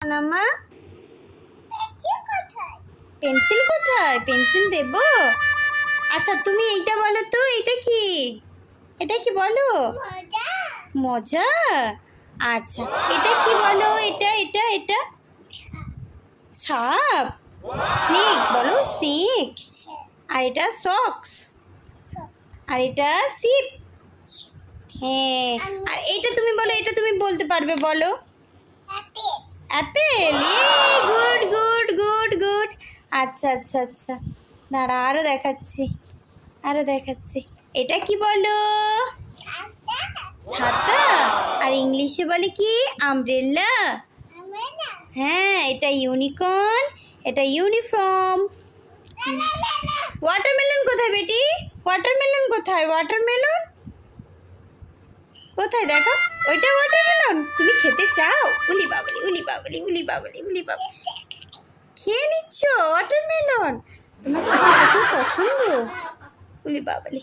মা পেন্সিল কোথায়? পেন্সিল দেব? আচ্ছা তুমি এইটা বলো তো, এটা কি? এটা কি বলো? মজা। আচ্ছা এটা কি বলো? এটা এটা এটা সাপ। স্নেক বলো, স্নেক। আর এটা সক্স। আর এটা শিপ। হ্যাঁ। আর এইটা তুমি বলো, এটা তুমি বলতে পারবে, বলো। Apple. Good good good good. আচ্ছা আচ্ছা আচ্ছা, দাঁড়া আরও দেখাচ্ছি, আরও দেখাচ্ছি। এটা কি বলো? ছাতা। আর ইংলিশে বলে কি? আমব্রেলা। হ্যাঁ, এটা ইউনিকর্ন, এটা ইউনিফর্ম। ওয়াটারমেলন কোথায় বেটি? ওয়াটারমেলন কোথায়? ওয়াটারমেলন কোথায় দেখো? ওইটা ওয়াটারমেলন। তুমি খেতে চাও? উলি বাবলি উলি বাবলি উলি বাবলি উলি বাবলি। খেয়ে নিচ্ছ ওয়াটারমেলন? তোমার খেতে প্রচুর পছন্দ? উলি বাবলি।